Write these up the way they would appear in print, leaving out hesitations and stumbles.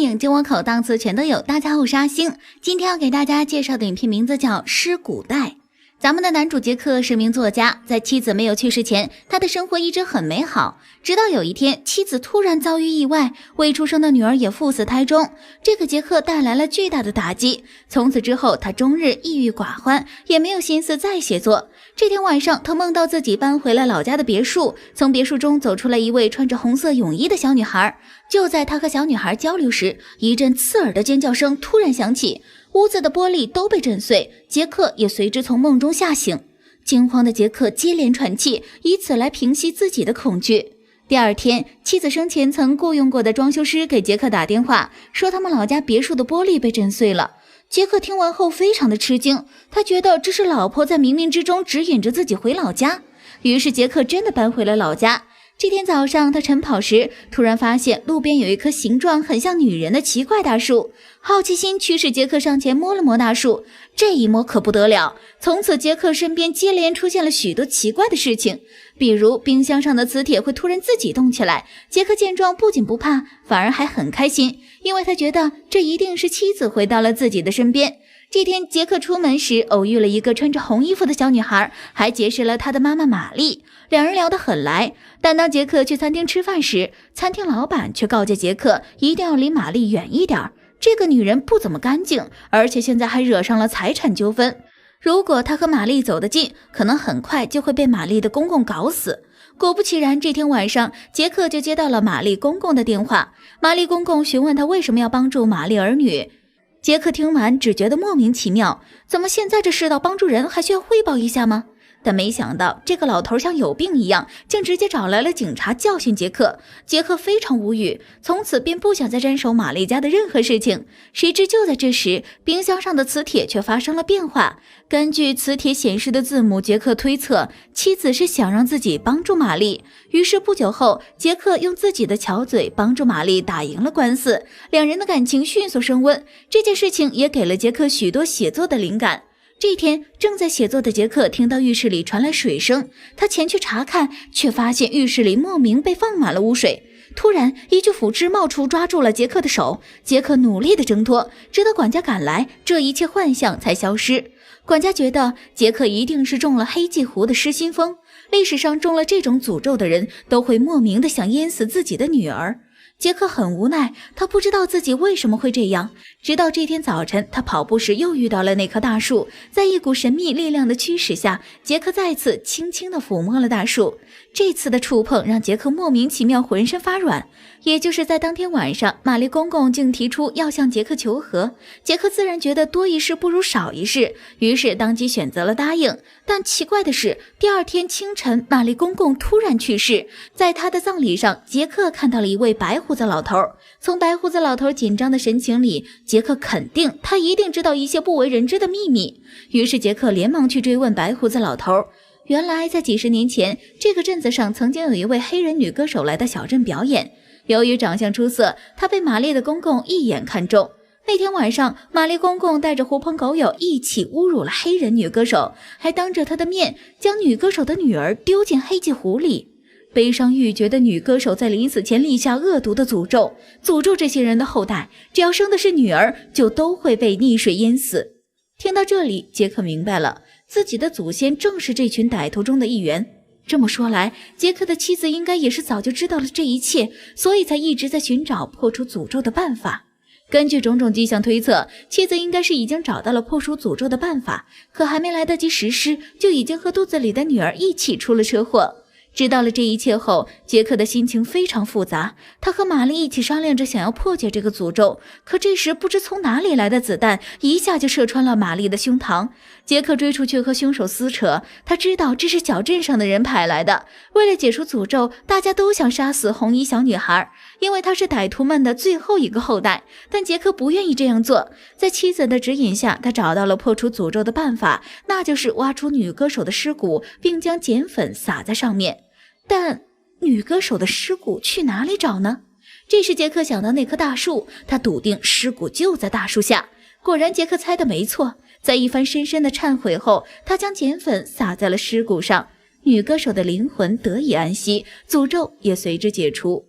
影进我口，档次全都有。大家好，我是阿星，今天要给大家介绍的影片名字叫《尸古代》。咱们的男主杰克是名作家，在妻子没有去世前，他的生活一直很美好。直到有一天，妻子突然遭遇意外，未出生的女儿也赴死胎中，这给杰克带来了巨大的打击。从此之后，他终日抑郁寡欢，也没有心思再写作。这天晚上，他梦到自己搬回了老家的别墅，从别墅中走出来一位穿着红色泳衣的小女孩。就在他和小女孩交流时，一阵刺耳的尖叫声突然响起，屋子的玻璃都被震碎，杰克也随之从梦中吓醒。惊慌的杰克接连喘气，以此来平息自己的恐惧。第二天，妻子生前曾雇佣过的装修师给杰克打电话，说他们老家别墅的玻璃被震碎了。杰克听完后非常的吃惊，他觉得这是老婆在冥冥之中指引着自己回老家。于是杰克真的搬回了老家。这天早上，他晨跑时突然发现路边有一棵形状很像女人的奇怪大树，好奇心驱使杰克上前摸了摸大树，这一摸可不得了，从此杰克身边接连出现了许多奇怪的事情，比如冰箱上的磁铁会突然自己动起来。杰克见状不仅不怕，反而还很开心，因为他觉得这一定是妻子回到了自己的身边。这天杰克出门时偶遇了一个穿着红衣服的小女孩，还结识了她的妈妈玛丽，两人聊得很来。但当杰克去餐厅吃饭时，餐厅老板却告诫杰克一定要离玛丽远一点，这个女人不怎么干净，而且现在还惹上了财产纠纷，如果他和玛丽走得近，可能很快就会被玛丽的公公搞死。果不其然，这天晚上杰克就接到了玛丽公公的电话。玛丽公公询问他为什么要帮助玛丽儿女。杰克听完只觉得莫名其妙，怎么现在这世道帮助人还需要汇报一下吗？但没想到这个老头像有病一样，竟直接找来了警察教训杰克。杰克非常无语，从此便不想再沾手玛丽家的任何事情。谁知就在这时，冰箱上的磁铁却发生了变化。根据磁铁显示的字母，杰克推测妻子是想让自己帮助玛丽。于是不久后，杰克用自己的巧嘴帮助玛丽打赢了官司，两人的感情迅速升温。这件事情也给了杰克许多写作的灵感。这天，正在写作的杰克听到浴室里传来水声，他前去查看，却发现浴室里莫名被放满了污水。突然，一具腐肢冒出，抓住了杰克的手。杰克努力地挣脱，直到管家赶来，这一切幻象才消失。管家觉得杰克一定是中了黑季湖的失心疯，历史上中了这种诅咒的人都会莫名地想淹死自己的女儿。杰克很无奈，他不知道自己为什么会这样。直到这天早晨，他跑步时又遇到了那棵大树，在一股神秘力量的驱使下，杰克再次轻轻地抚摸了大树。这次的触碰让杰克莫名其妙浑身发软。也就是在当天晚上，玛丽公公竟提出要向杰克求和，杰克自然觉得多一事不如少一事，于是当即选择了答应。但奇怪的是，第二天清晨，玛丽公公突然去世。在他的葬礼上，杰克看到了一位白胡子老头。从白胡子老头紧张的神情里，杰克肯定他一定知道一些不为人知的秘密。于是杰克连忙去追问白胡子老头。原来在几十年前，这个镇子上曾经有一位黑人女歌手来到小镇表演，由于长相出色，她被玛丽的公公一眼看中。那天晚上，玛丽公公带着狐朋狗友一起侮辱了黑人女歌手，还当着她的面将女歌手的女儿丢进黑季湖里。悲伤欲绝的女歌手在临死前立下恶毒的诅咒，诅咒这些人的后代，只要生的是女儿，就都会被溺水淹死。听到这里，杰克明白了，自己的祖先正是这群歹徒中的一员。这么说来，杰克的妻子应该也是早就知道了这一切，所以才一直在寻找破除诅咒的办法。根据种种迹象推测，妻子应该是已经找到了破除诅咒的办法，可还没来得及实施，就已经和肚子里的女儿一起出了车祸。知道了这一切后，杰克的心情非常复杂。他和玛丽一起商量着想要破解这个诅咒，可这时不知从哪里来的子弹一下就射穿了玛丽的胸膛。杰克追出去和凶手撕扯，他知道这是小镇上的人派来的。为了解除诅咒，大家都想杀死红衣小女孩，因为她是歹徒们的最后一个后代。但杰克不愿意这样做，在妻子的指引下，他找到了破除诅咒的办法，那就是挖出女歌手的尸骨，并将碱粉撒在上面。但女歌手的尸骨去哪里找呢？这时杰克想到那棵大树，他笃定尸骨就在大树下。果然杰克猜的没错，在一番深深的忏悔后，他将碱粉撒在了尸骨上，女歌手的灵魂得以安息，诅咒也随之解除。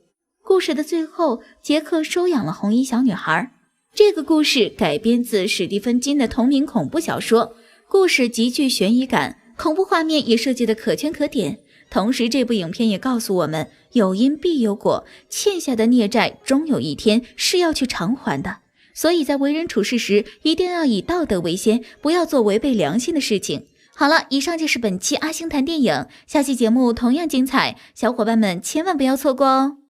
故事的最后，杰克收养了红衣小女孩。这个故事改编自史蒂芬金的同名恐怖小说，故事极具悬疑感，恐怖画面也设计得可圈可点。同时这部影片也告诉我们，有因必有果，欠下的孽债终有一天是要去偿还的。所以在为人处事时，一定要以道德为先，不要做违背良心的事情。好了，以上就是本期阿星谈电影，下期节目同样精彩，小伙伴们千万不要错过哦。